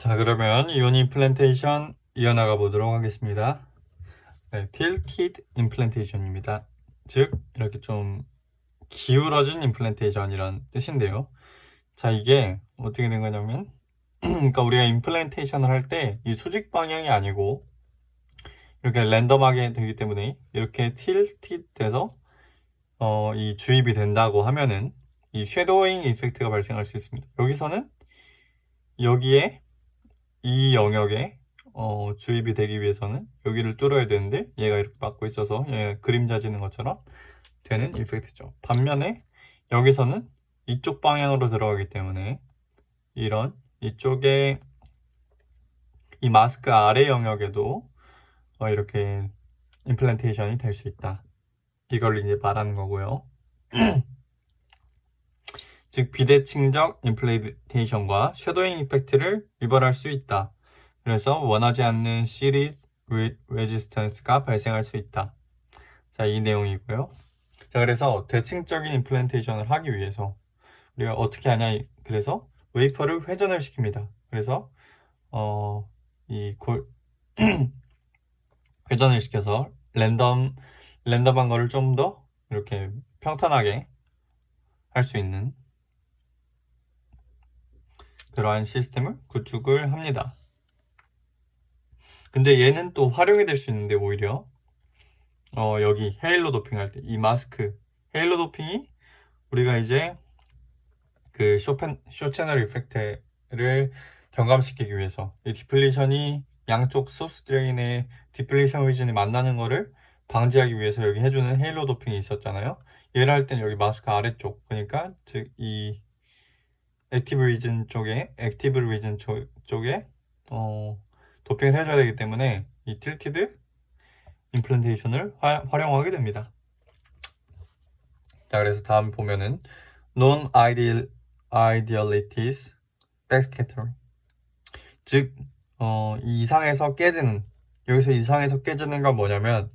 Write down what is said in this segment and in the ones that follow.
자, 그러면 이온 임플란테이션 이어나가 보도록 하겠습니다. 네, tilted implantation입니다. 즉, 이렇게 좀 기울어진 임플란테이션이란 뜻인데요. 자, 이게 어떻게 된 거냐면, 그러니까 우리가 임플란테이션을 할 때 이 수직 방향이 아니고 이렇게 랜덤하게 되기 때문에 이렇게 tilted 돼서 이 주입이 된다고 하면은 이 쉐도잉 이펙트가 발생할 수 있습니다. 여기서는 여기에 이 영역에 주입이 되기 위해서는 여기를 뚫어야 되는데 얘가 이렇게 막고 있어서 얘가 그림자 지는 것처럼 되는 이펙트죠. 반면에 여기서는 이쪽 방향으로 들어가기 때문에 이런 이쪽에 이 마스크 아래 영역에도 이렇게 임플란테이션이 될 수 있다. 이걸 이제 말하는 거고요. 즉 비대칭적 임플란테이션과 쉐도잉 이펙트를 유발할 수 있다. 그래서 원하지 않는 시리즈 레지스턴스가 발생할 수 있다. 자, 이 내용이고요. 자, 그래서 대칭적인 임플란테이션을 하기 위해서 우리가 어떻게 하냐? 그래서 웨이퍼를 회전을 시킵니다. 그래서 회전을 시켜서 랜덤한 거를 좀 더 이렇게 평탄하게 할 수 있는 그러한 시스템을 구축을 합니다. 근데 얘는 또 활용이 될 수 있는데 오히려 여기 헤일로 도핑 할 때 이 마스크 헤일로 도핑이 우리가 이제 그 쇼 채널 이펙트를 경감시키기 위해서 이 디플리션이 양쪽 소스 드레인의 디플리션 리전이 만나는 거를 방지하기 위해서 여기 해주는 헤일로 도핑이 있었잖아요. 얘를 할 때는 여기 마스크 아래쪽, 그러니까 즉 이 액티브 리전 쪽에 도핑을 해줘야 되기 때문에 이 틸티드 임플란테이션을 활용하게 됩니다. 자, 그래서 다음 보면은 non-idealities backscattering, 즉 이 이상에서 깨지는, 여기서 이상에서 깨지는 건 뭐냐면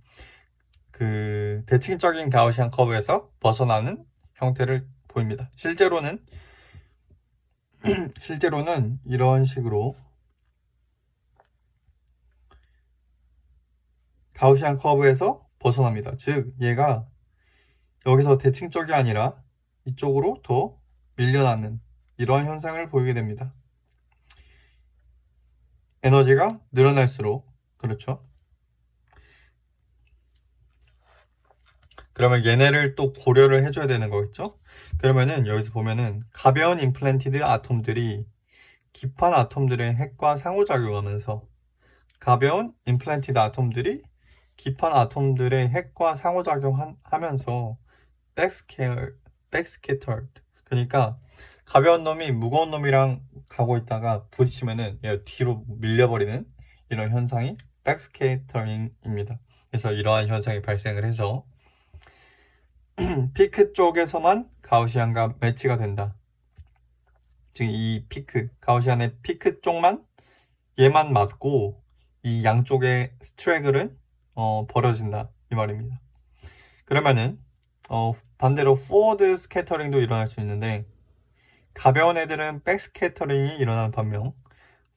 그 대칭적인 가우시안 커브에서 벗어나는 형태를 보입니다. 실제로는 이런 식으로 가우시안 커브에서 벗어납니다. 즉 얘가 여기서 대칭적이 아니라 이쪽으로 더 밀려나는 이러한 현상을 보이게 됩니다. 에너지가 늘어날수록, 그렇죠? 그러면 얘네를 또 고려를 해줘야 되는 거겠죠? 그러면은 여기서 보면은 가벼운 임플란티드 아톰들이 깊은 아톰들의 핵과 상호작용하면서 가벼운 임플란티드 아톰들이 깊은 아톰들의 핵과 상호작용하면서 백스캐터드, 그러니까 가벼운 놈이 무거운 놈이랑 가고 있다가 부딪히면은 뒤로 밀려버리는 이런 현상이 백스캐터링입니다. 그래서 이러한 현상이 발생을 해서 피크 쪽에서만 가우시안과 매치가 된다. 즉 이 피크, 가우시안의 피크 쪽만 얘만 맞고 이 양쪽의 스트래글은 벌어진다 이 말입니다. 그러면은 반대로 포워드 스캐터링도 일어날 수 있는데 가벼운 애들은 백 스캐터링이 일어나는 반면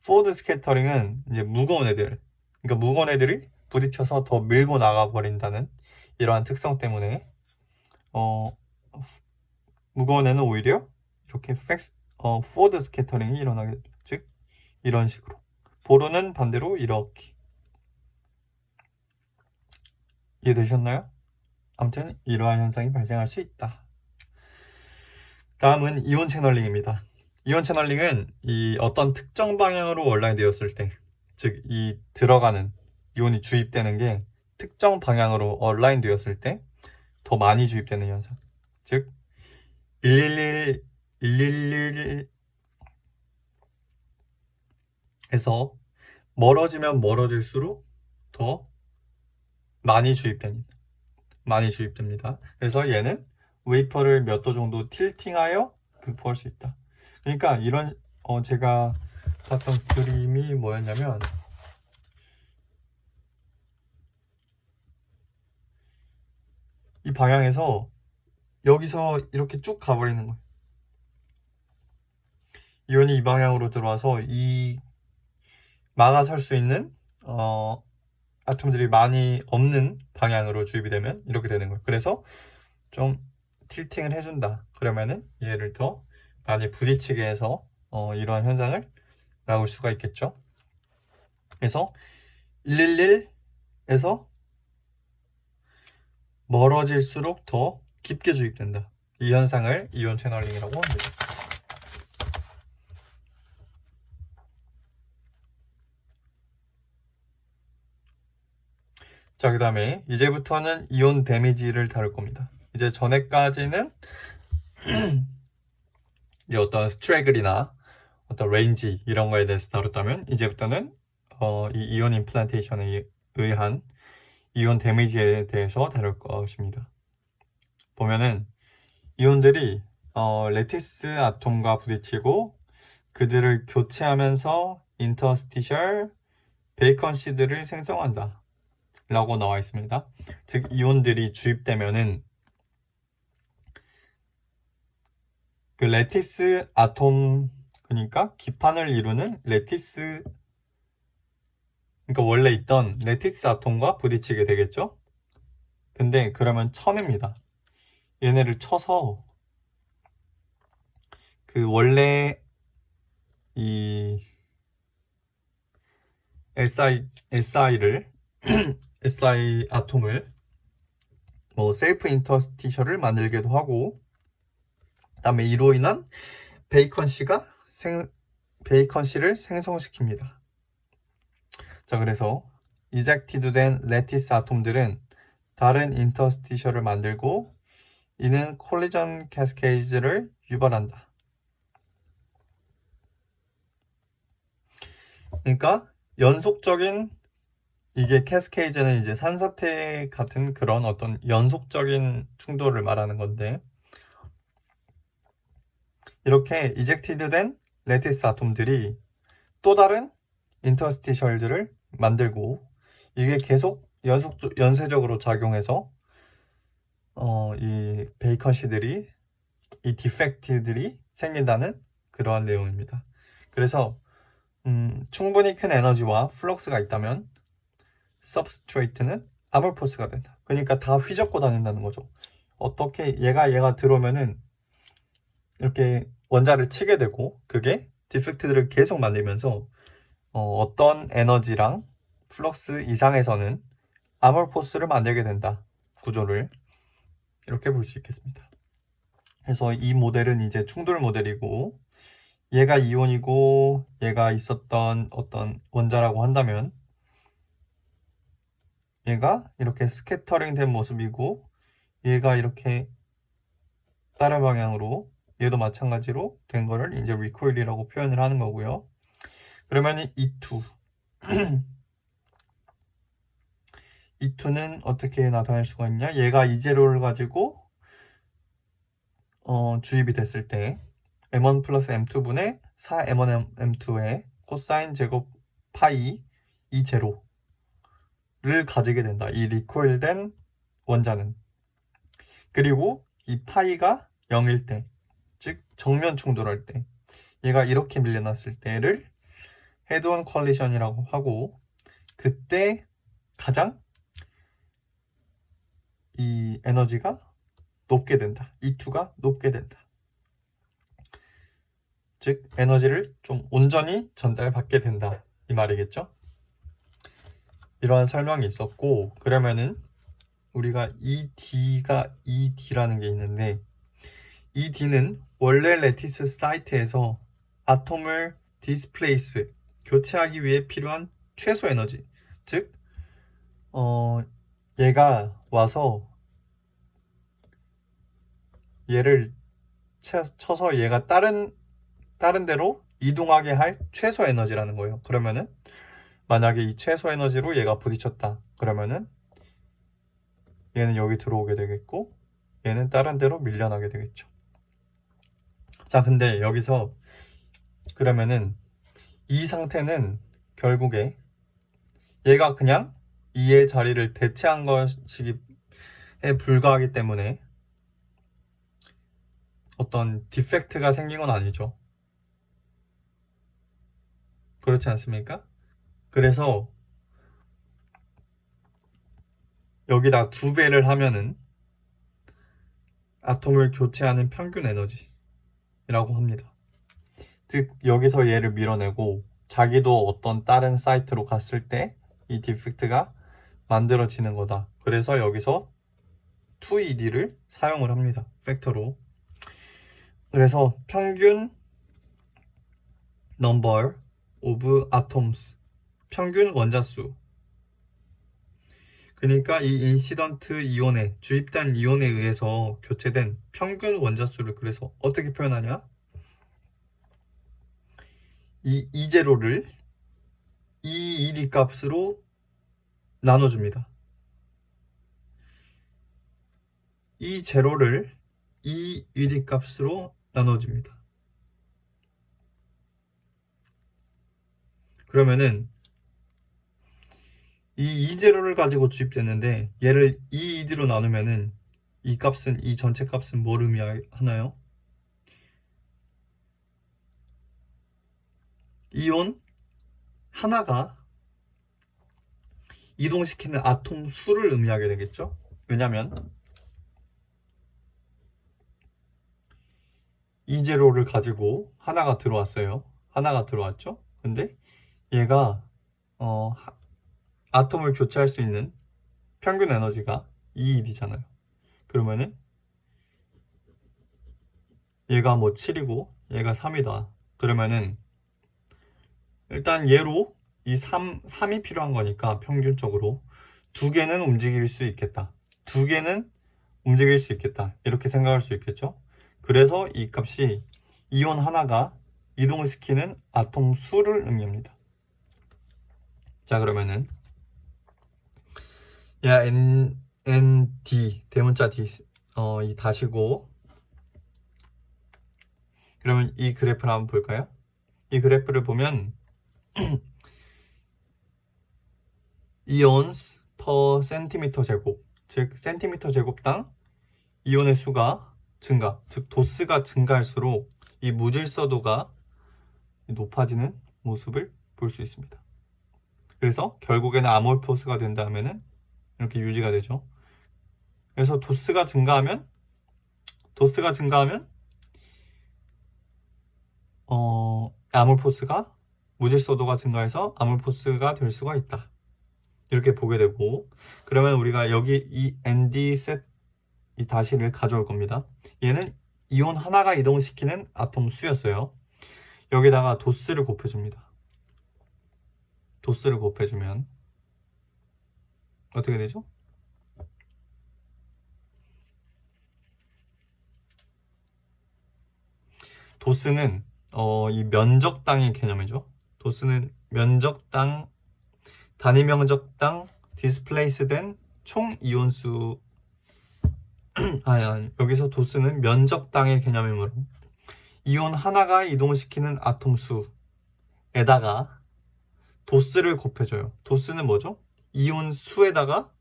포워드 스캐터링은 이제 무거운 애들, 그러니까 무거운 애들이 부딪혀서 더 밀고 나가 버린다는 이러한 특성 때문에 무거운 애는 오히려 이렇게 포워드 스캐터링이 일어나게 됩니다. 즉 이런 식으로. 보로는 반대로 이렇게. 이해되셨나요? 아무튼 이러한 현상이 발생할 수 있다. 다음은 이온 채널링입니다. 이온 채널링은 이 어떤 특정 방향으로 온라인 되었을 때, 즉 이 들어가는 이온이 주입되는 게 특정 방향으로 온라인 되었을 때 더 많이 주입되는 현상. 즉 111에서 멀어지면 멀어질수록 더 많이 주입됩니다. 그래서 얘는 웨이퍼를 몇 도 정도 틸팅하여 극복할 수 있다. 그러니까 이런 제가 봤던 그림이 뭐였냐면 이 방향에서 여기서 이렇게 쭉 가버리는 거예요. 이온이 이 방향으로 들어와서 이 막아설 수 있는 아톰들이 많이 없는 방향으로 주입이 되면 이렇게 되는 거예요. 그래서 좀 틸팅을 해준다. 그러면은 얘를 더 많이 부딪히게 해서 이러한 현상을 막을 수가 있겠죠. 그래서 111에서 멀어질수록 더 깊게 주입된다. 이 현상을 이온 채널링이라고 합니다. 자, 그 다음에 이제부터는 이온 데미지를 다룰 겁니다. 이제 전에까지는 이제 어떤 스트래글이나 어떤 레인지 이런 거에 대해서 다뤘다면 이제부터는 이 이온 임플란테이션에 의한 이온 데미지에 대해서 다룰 것입니다. 보면은 이온들이 레티스 아톰과 부딪히고 그들을 교체하면서 인터스티셜 베이컨 시드를 생성한다 라고 나와 있습니다. 즉 이온들이 주입되면은 그 레티스 아톰, 그러니까 기판을 이루는 레티스, 그러니까 원래 있던 레티스 아톰과 부딪히게 되겠죠. 근데 그러면 쳐냅니다. 얘네를 쳐서 그 원래 이 SI를 SI 아톰을 뭐 셀프 인터스티셜을 만들기도 하고, 그다음에 이로 인한 베이컨 씨를 생성시킵니다. 자, 그래서 이젝티드 된 레티스 아톰들은 다른 인터스티셜을 만들고 이는 콜리전 캐스케이드를 유발한다. 그러니까 연속적인, 이게 캐스케이드는 이제 산사태 같은 그런 어떤 연속적인 충돌을 말하는 건데, 이렇게 이젝티드 된 레티스 아톰들이 또 다른 인터스티셜들을 만들고 이게 계속 연쇄적으로 작용해서 이 베이컨시들이, 이 디펙트들이 생긴다는 그러한 내용입니다. 그래서 충분히 큰 에너지와 플럭스가 있다면 서브스트레이트는 아몰포스가 된다. 그러니까 다 휘젓고 다닌다는 거죠. 어떻게 얘가 들어오면은 이렇게 원자를 치게 되고 그게 디펙트들을 계속 만들면서 어떤 에너지랑 플럭스 이상에서는 아몰포스를 만들게 된다. 구조를 이렇게 볼 수 있겠습니다. 그래서 이 모델은 이제 충돌 모델이고, 얘가 이온이고 얘가 있었던 어떤 원자라고 한다면 얘가 이렇게 스캐터링 된 모습이고 얘가 이렇게 다른 방향으로 얘도 마찬가지로 된 거를 이제 리코일이라고 표현을 하는 거고요. 그러면 E2 E2는 어떻게 나타낼 수가 있냐? 얘가 E0를 가지고 주입이 됐을 때 M1 플러스 M2분의 4M1 M2의 코사인 제곱 파이 E0를 가지게 된다. 이 리코일된 원자는. 그리고 이 파이가 0일 때, 즉 정면 충돌할 때, 얘가 이렇게 밀려났을 때를 헤드온 콜리션이라고 하고, 그때 가장 이 에너지가 높게 된다. E2가 높게 된다. 즉 에너지를 좀 온전히 전달받게 된다, 이 말이겠죠. 이러한 설명이 있었고, 그러면은 우리가 ED라는 게 있는데, ED는 원래 레티스 사이트에서 아톰을 디스플레이스, 교체하기 위해 필요한 최소 에너지, 즉 얘가 와서 얘를 쳐서 얘가 다른 데로 이동하게 할 최소 에너지라는 거예요. 그러면은 만약에 이 최소 에너지로 얘가 부딪혔다, 그러면은 얘는 여기 들어오게 되겠고 얘는 다른 데로 밀려나게 되겠죠. 자, 근데 여기서 그러면은 이 상태는 결국에 얘가 그냥 이의 자리를 대체한 것이기에 불과하기 때문에 어떤 디펙트가 생긴 건 아니죠. 그렇지 않습니까? 그래서 여기다 2배를 하면은 아톰을 교체하는 평균 에너지라고 합니다. 즉 여기서 얘를 밀어내고 자기도 어떤 다른 사이트로 갔을 때 이 디펙트가 만들어지는 거다. 그래서 여기서 2ED를 사용을 합니다. 팩터로. 그래서 평균 number of atoms, 평균 원자수. 그러니까 이 인시던트 이온에, 주입된 이온에 의해서 교체된 평균 원자수를 그래서 어떻게 표현하냐? 이 E0를 EED 값으로 나눠줍니다. E0를 EED 값으로 나눠줍니다. 그러면은 이 E0를 가지고 주입됐는데 얘를 EED로 나누면은 이 값은, 이 전체 값은 뭘 의미하나요? 이온 하나가 이동시키는 아톰 수를 의미하게 되겠죠? 왜냐면 E0를 가지고 하나가 들어왔어요. 하나가 들어왔죠? 근데 얘가 아톰을 교체할 수 있는 평균 에너지가 EED잖아요. 그러면은 얘가 뭐 7이고 얘가 3이다. 그러면은 일단 얘로 이 3이 필요한 거니까 평균적으로 2개는 움직일 수 있겠다. 2개는 움직일 수 있겠다. 이렇게 생각할 수 있겠죠. 그래서 이 값이 이온 하나가 이동시키는 아톰 수를 의미합니다. 자, 그러면은 ND 대문자 D 이 다시고, 그러면 이 그래프를 한번 볼까요? 이 그래프를 보면 이온스 per 센티미터 제곱, 즉 센티미터 제곱당 이온의 수가 증가, 즉 도스가 증가할수록 이 무질서도가 높아지는 모습을 볼 수 있습니다. 그래서 결국에는 아몰포스가 된다면은 이렇게 유지가 되죠. 그래서 도스가 증가하면 아몰포스가, 무질서도가 증가해서 아몰포스가 될 수가 있다. 이렇게 보게 되고, 그러면 우리가 여기 이 ND 셋 이 다시를 가져올 겁니다. 얘는 이온 하나가 이동시키는 아톰 수였어요. 여기다가 도스를 곱해줍니다. 도스를 곱해주면 어떻게 되죠? 도스는 이 면적당의 개념이죠. 도스는 면적당, 단위 면적당 디스플레이스된 총 이온수. 여기서 도스는 면적당의 개념이므로 이온 하나가 이동시키는 아톰 수에다가 도스를 곱해줘요. 도스는 뭐죠? 이온 수에다가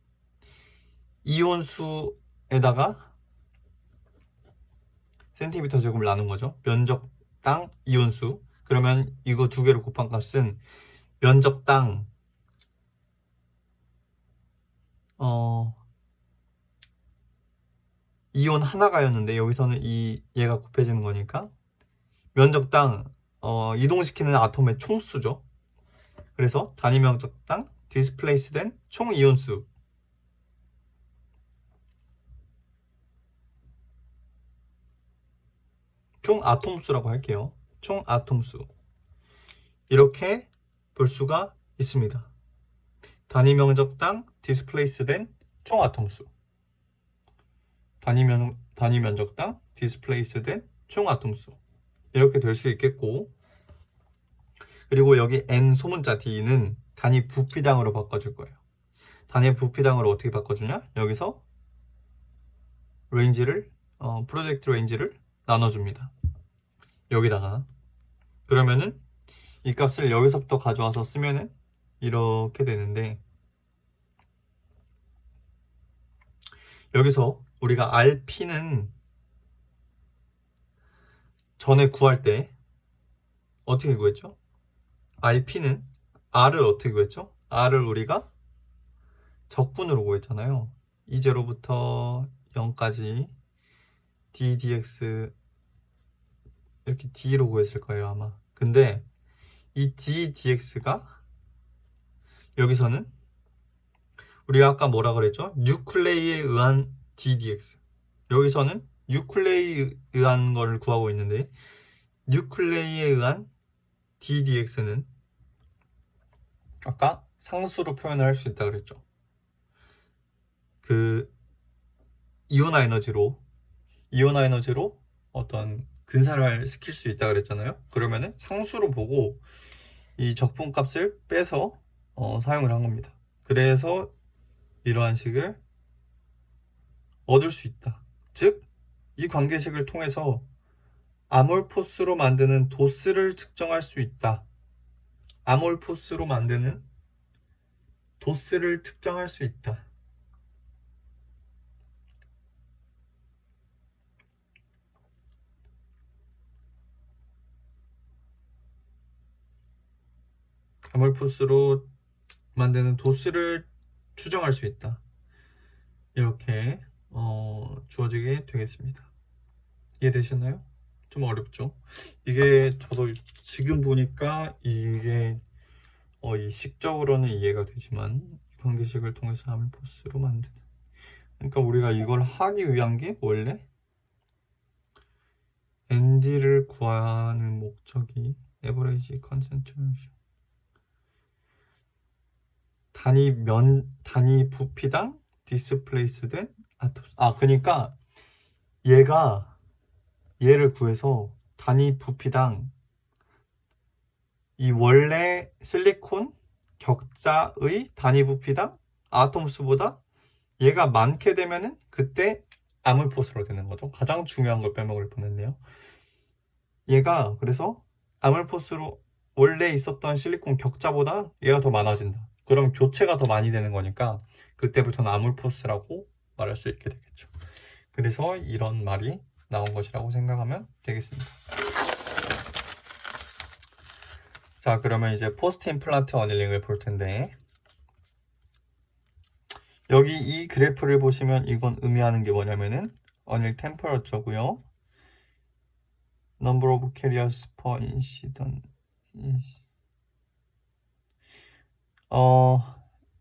센티미터 제곱을 나눈 거죠. 면적당 이온수. 그러면 이거 2개를 곱한 값은 면적당 이온 하나가였는데 여기서는 얘가 곱해지는 거니까 면적당 이동시키는 아톰의 총수죠. 그래서 단위 면적당 디스플레이스된 총 이온수, 총 아톰수라고 할게요. 총 아톰수, 이렇게 볼 수가 있습니다. 단위 면적당 디스플레이스된 총 아톰수, 단위 면적당 디스플레이스된 총 아톰수, 이렇게 될 수 있겠고, 그리고 여기 N 소문자 D는 단위 부피당으로 바꿔줄 거예요. 단위 부피당으로 어떻게 바꿔주냐? 여기서 레인지를 프로젝트 레인지를 나눠줍니다. 여기다가. 그러면은 이 값을 여기서부터 가져와서 쓰면은 이렇게 되는데, 여기서 우리가 RP는 전에 구할 때 어떻게 구했죠? RP는 R을 어떻게 구했죠? R을 우리가 적분으로 구했잖아요. 2제로부터 0까지 d dx 이렇게 d로 구했을 거예요 아마. 근데 이 d dx가 여기서는 우리가 아까 뭐라 그랬죠? 뉴클레이에 의한 d dx. 여기서는 뉴클레이에 의한 거를 구하고 있는데 뉴클레이에 의한 d dx는 아까 상수로 표현을 할 수 있다 그랬죠. 그 이온화 에너지로 어떤 근사를 시킬 수 있다 그랬잖아요. 그러면은 상수로 보고 이 적분값을 빼서 사용을 한 겁니다. 그래서 이러한 식을 얻을 수 있다. 즉, 이 관계식을 통해서 아몰포스로 만드는 도스를 측정할 수 있다. 아몰포스로 만드는 도스를 측정할 수 있다. 아몰포스로 만드는 도스를 추정할 수 있다. 이렇게 주어지게 되겠습니다. 이해되셨나요? 좀 어렵죠? 이게 저도 지금 보니까 이게 이 식적으로는 이해가 되지만 이 관계식을 통해서 아몰포스로 만드는, 그러니까 우리가 이걸 하기 위한 게 원래 ND를 구하는 목적이 에버리지 컨센트레이션 단위 부피당 디스플레이스된 아톰. 그러니까 얘를 구해서 단위 부피당 이 원래 실리콘 격자의 단위 부피당 아톰 수보다 얘가 많게 되면은 그때 아몰포스로 되는 거죠. 가장 중요한 걸 빼먹을 뻔했네요. 얘가 그래서 아몰포스로 원래 있었던 실리콘 격자보다 얘가 더 많아진다. 그럼 교체가 더 많이 되는 거니까 그때부터는 아몰포스라고 말할 수 있게 되겠죠. 그래서 이런 말이 나온 것이라고 생각하면 되겠습니다. 자, 그러면 이제 포스트 임플란트 어닐링을 볼 텐데, 여기 이 그래프를 보시면 이건 의미하는 게 뭐냐면은 어닐 템퍼러처고요. Number of carriers per incident.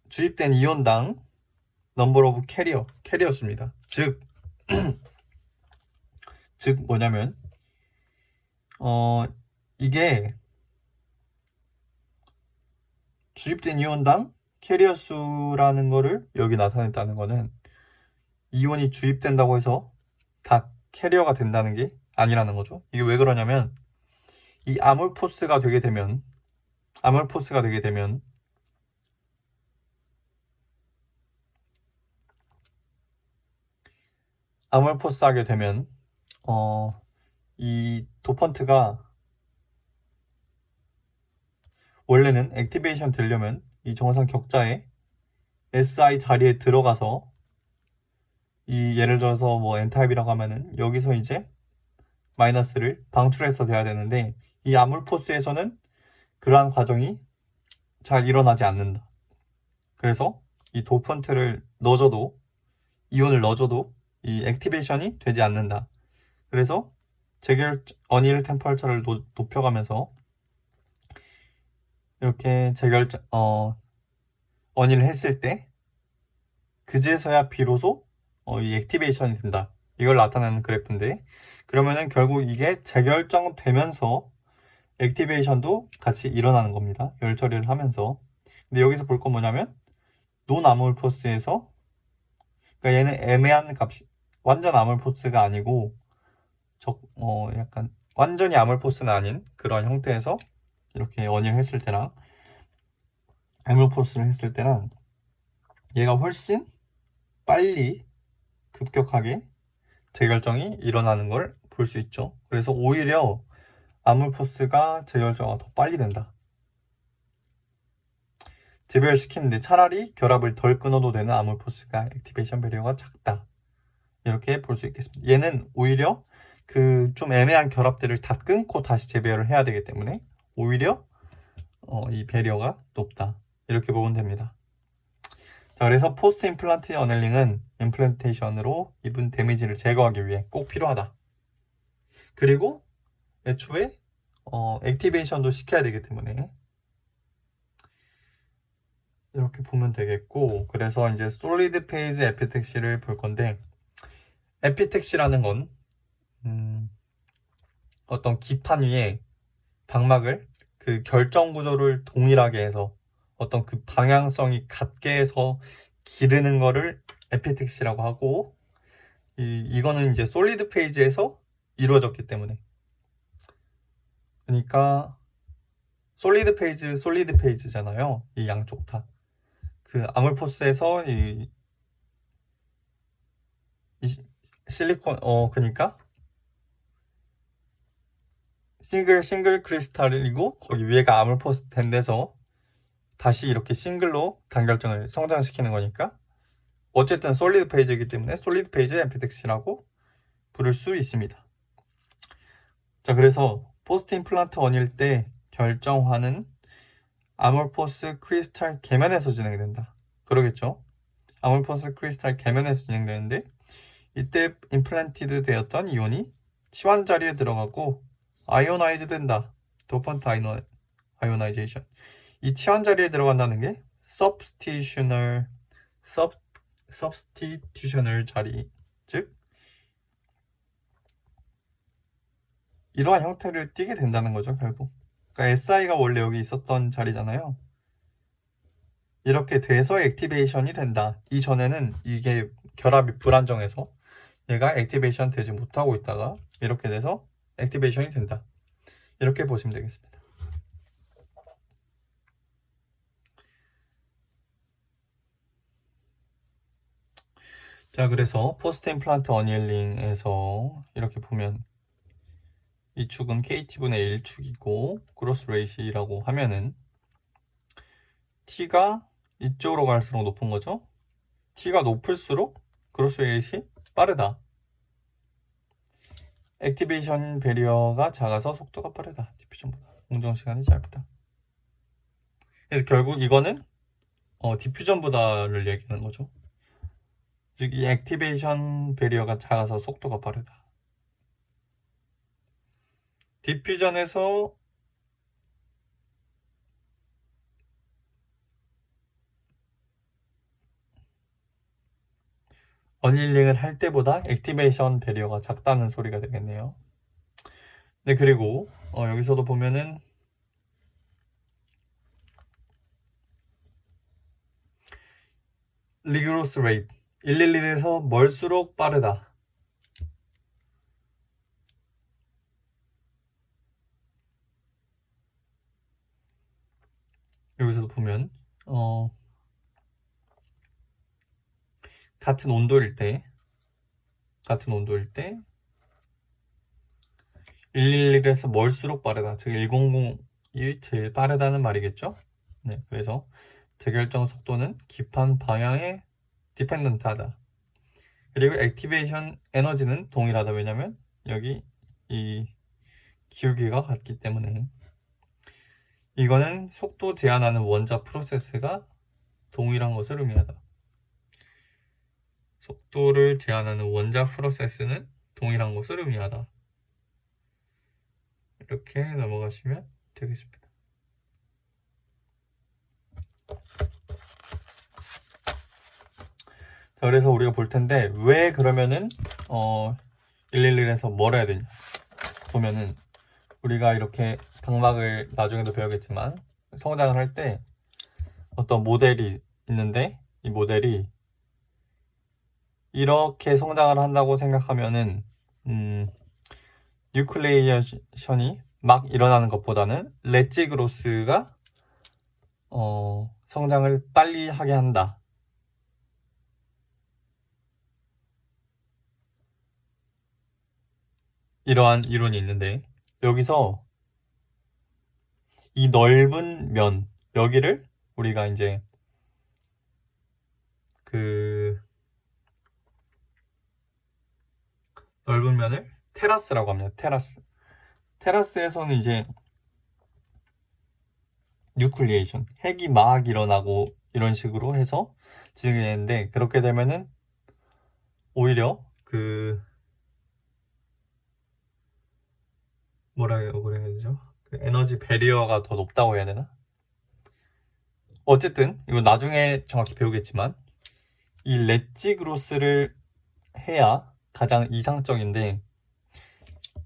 주입된 이온당 Number of carrier 수입니다. 즉 뭐냐면 이게 주입된 이온당 캐리어 수라는 거를 여기 나타냈다는 거는 이온이 주입된다고 해서 다 캐리어가 된다는 게 아니라는 거죠. 이게 왜 그러냐면 이 아몰포스가 되게 되면 아몰포스 하게 되면 이 도펀트가 원래는 액티베이션 되려면 이 정상 격자에 SI 자리에 들어가서 이 예를 들어서 뭐 N타입이라고 하면은 여기서 이제 마이너스를 방출해서 돼야 되는데 이 아몰포스에서는 그러한 과정이 잘 일어나지 않는다. 그래서 이 도펀트를 넣어줘도 이온을 넣어줘도 이 액티베이션이 되지 않는다. 그래서 어닐 템퍼러처를 높여가면서 이렇게 어닐을 했을 때 그제서야 비로소 이 액티베이션이 된다. 이걸 나타내는 그래프인데, 그러면은 결국 이게 재결정되면서 액티베이션도 같이 일어나는 겁니다. 열 처리를 하면서. 근데 여기서 볼 건 뭐냐면 논 아몰포스에서, 그러니까 얘는 애매한 값이 완전 아몰포스가 아니고 약간 완전히 아몰포스는 아닌 그런 형태에서 이렇게 어닐 했을 때랑 아몰포스를 했을 때랑 얘가 훨씬 빨리 급격하게 재결정이 일어나는 걸 볼 수 있죠. 그래서 오히려 아몰포스가 재결정가 더 빨리 된다. 재배열시키는데 차라리 결합을 덜 끊어도 되는 아몰포스가 액티베이션 배리어가 작다. 이렇게 볼 수 있겠습니다. 얘는 오히려 그 좀 애매한 결합들을 다 끊고 다시 재배열을 해야 되기 때문에 오히려 이 배리어가 높다. 이렇게 보면 됩니다. 자, 그래서 포스트 임플란트 어넬링은 임플란테이션으로 입은 데미지를 제거하기 위해 꼭 필요하다. 그리고 애초에 액티베이션도 시켜야 되기 때문에 이렇게 보면 되겠고, 그래서 이제 솔리드 페이즈 에피택시를 볼 건데, 에피택시라는 건 어떤 기판 위에 방막을 그 결정 구조를 동일하게 해서 어떤 그 방향성이 같게 해서 기르는 거를 에피택시라고 하고, 이거는 이제 솔리드 페이지에서 이루어졌기 때문에, 그러니까 솔리드 페이지잖아요. 이 양쪽 다. 그 아몰포스에서 이 실리콘 그러니까 싱글 크리스탈이고 거기 위에가 아몰포스 된 데서 다시 이렇게 싱글로 단결정을 성장시키는 거니까 어쨌든 솔리드 페이지이기 때문에 솔리드 페이지 에피택시라고 부를 수 있습니다. 자, 그래서 포스트 임플란트 원일 때 결정화는 아몰포스 크리스탈 계면에서 진행된다. 그러겠죠? 아몰포스 크리스탈 계면에서 진행되는데 이때 임플란티드 되었던 이온이 치환 자리에 들어가고 아이오나이즈 된다. 도펀트 아이오나이제이션. 이 치환 자리에 들어간다는 게 substitutional 자리, 즉 이러한 형태를 띠게 된다는 거죠, 결국. 그러니까 SI가 원래 여기 있었던 자리잖아요. 이렇게 돼서 액티베이션이 된다. 이전에는 이게 결합이 불안정해서 얘가 액티베이션 되지 못하고 있다가 이렇게 돼서 액티베이션이 된다. 이렇게 보시면 되겠습니다. 자, 그래서 포스트 임플란트 어니엘링에서 이렇게 보면 이 축은 KT분의 1축이고 그로스 레이시라고 하면은 T가 이쪽으로 갈수록 높은 거죠. T가 높을수록 그로스 레이시 빠르다. 액티베이션 배리어가 작아서 속도가 빠르다. 디퓨전보다. 공정 시간이 짧다. 그래서 결국 이거는 디퓨전보다를 얘기하는 거죠. 즉 이 액티베이션 배리어가 작아서 속도가 빠르다. 디퓨전에서 어닐링을 할 때보다 액티베이션 배리어가 작다는 소리가 되겠네요. 네, 그리고 여기서도 보면은 리그로스 레이트 111에서 멀수록 빠르다. 여기서도 보면 같은 온도일 때 111에서 멀수록 빠르다. 즉 100이 제일 빠르다는 말이겠죠. 네, 그래서 재결정 속도는 기판 방향에 디펜던트하다. 그리고 액티베이션 에너지는 동일하다. 왜냐면 여기 이 기울기가 같기 때문에. 이거는 속도 제한하는 원자 프로세스가 동일한 것을 의미하다. 속도를 제한하는 원자 프로세스는 동일한 것을 의미하다. 이렇게 넘어가시면 되겠습니다. 자, 그래서 우리가 볼 텐데 왜 그러면은 111에서 뭘 해야 되냐 보면은 우리가 이렇게 방막을 나중에도 배우겠지만 성장을 할 때 어떤 모델이 있는데 이 모델이 이렇게 성장을 한다고 생각하면은 뉴클레이션이 막 일어나는 것보다는 렛지 그로스가 성장을 빨리 하게 한다. 이러한 이론이 있는데 여기서 이 넓은 면 여기를 우리가 이제 그 넓은 면을 테라스라고 합니다. 테라스에서는 이제 뉴클리에이션, 핵이 막 일어나고 이런 식으로 해서 진행이 되는데, 그렇게 되면은 오히려 뭐라고 그래야 되죠? 그 에너지 배리어가 더 높다고 해야 되나? 어쨌든 이거 나중에 정확히 배우겠지만 이 렛지 그로스를 해야 가장 이상적인데,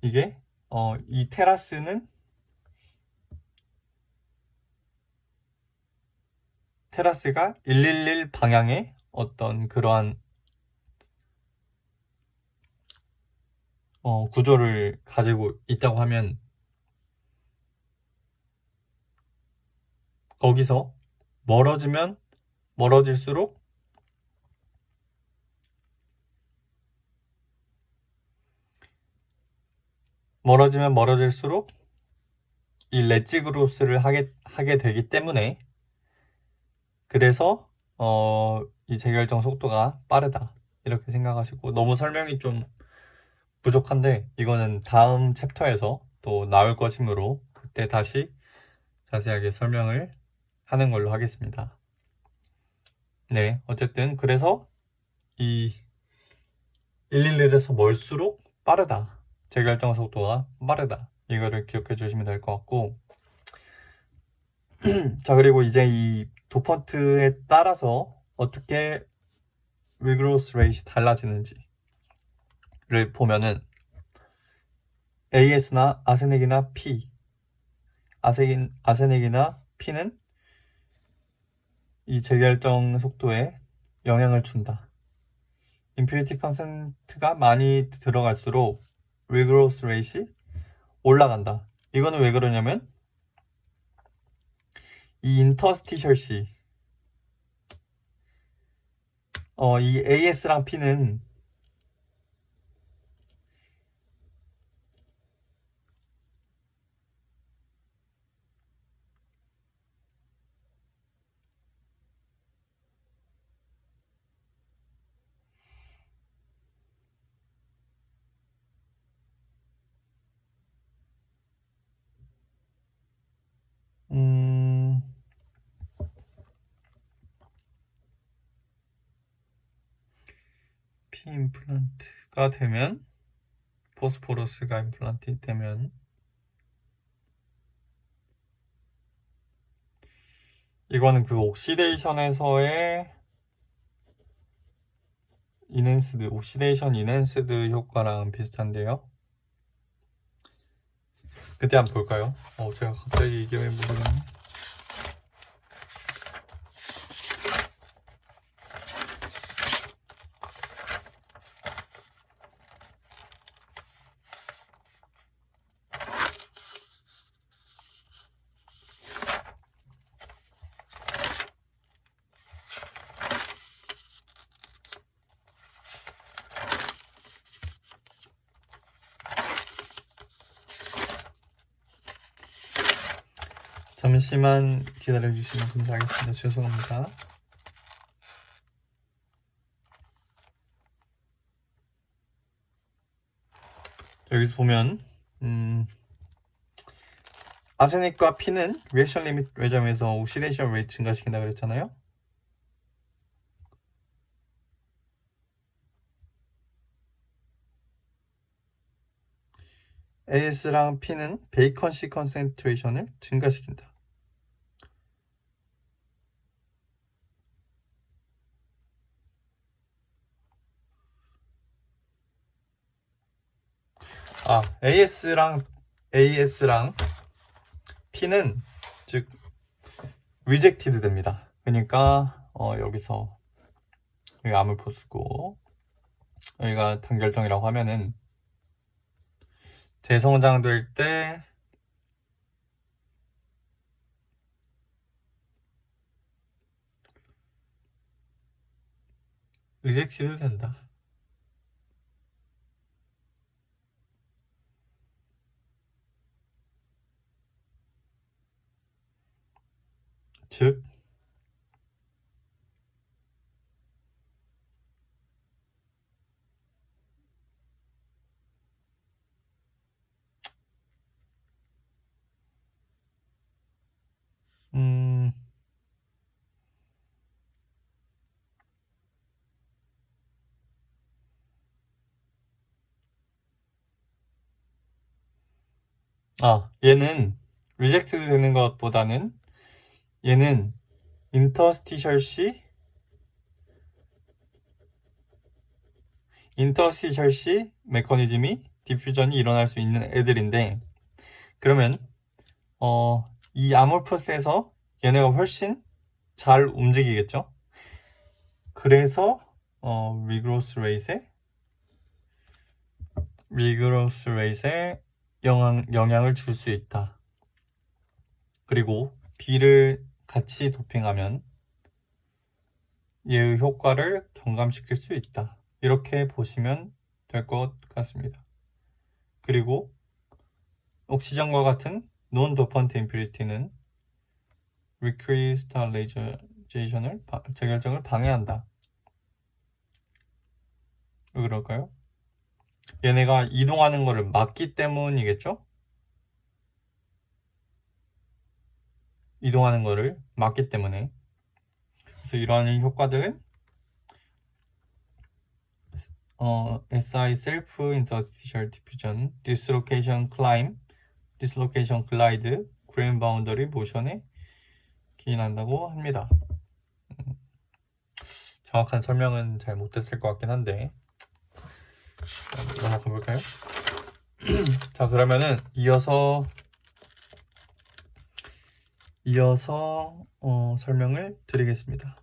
이게 이 테라스가 111 방향의 어떤 그러한 구조를 가지고 있다고 하면, 거기서 멀어지면 멀어질수록 이 렛지 그로스를 하게 되기 때문에, 그래서 이 재결정 속도가 빠르다 이렇게 생각하시고, 너무 설명이 좀 부족한데 이거는 다음 챕터에서 또 나올 것이므로 그때 다시 자세하게 설명을 하는 걸로 하겠습니다. 네, 어쨌든 그래서 이 111에서 멀수록 빠르다, 재결정 속도가 빠르다, 이거를 기억해 주시면 될 것 같고, 자, 그리고 이제 이 도펀트에 따라서 어떻게 리그로스 레이트이 달라지는지를 보면은, AS나 아세닉이나 아세닉이나 P는 이 재결정 속도에 영향을 준다. 임퓨리티 컨센트가 많이 들어갈수록 리그로스 레이트이 올라간다. 이거는 왜 그러냐면, 이 인터스티셜시, 이 AS랑 P는 P 임플란트가 되면, 포스포러스가 임플란트 되면, 이거는 그 옥시데이션에서의 옥시데이션 인핸스드 효과랑 비슷한데요. 그때 한번 볼까요? 제가 갑자기 이게 왜 모르겠네. 잠시만 기다려주시면 감사하겠습니다. 죄송합니다. 여기서 보면 아세닉과 P는 리액션 리밋 매점에서 옥시데이션 레이트 증가시킨다 그랬잖아요. AS랑 P는 베이컨시 컨센트레이션을 증가시킨다. AS랑 P는 즉 리젝티드 됩니다. 그러니까 여기서 여기 아물포스고 여기가 단결정이라고 하면은, 재성장될 때 리젝티드 된다. 즉 얘는 리젝트 되는 것보다는 얘는 인터스티셜 C 메커니즘이 디퓨전이 일어날 수 있는 애들인데, 그러면 이 아모퍼스에서 얘네가 훨씬 잘 움직이겠죠. 그래서 리그로스 레이트에 영향을 줄 수 있다. 그리고 B를 같이 도핑하면 얘의 효과를 경감시킬 수 있다. 이렇게 보시면 될 것 같습니다. 그리고 옥시전과 같은 논도펀트 임퓨리티는 리크리스탈라이제이션을 재결정을 방해한다. 왜 그럴까요? 얘네가 이동하는 것을 막기 때문이겠죠? 이동하는 것을 막기 때문에. 그래서 이러한 효과들은 SI Self Interstitial Diffusion, Dislocation Climb, Dislocation Glide, Grain Boundary Motion에 기인한다고 합니다. 정확한 설명은 잘 못했을 것 같긴 한데, 이거 한번 볼까요? 자, 그러면은 이어서 설명을 드리겠습니다.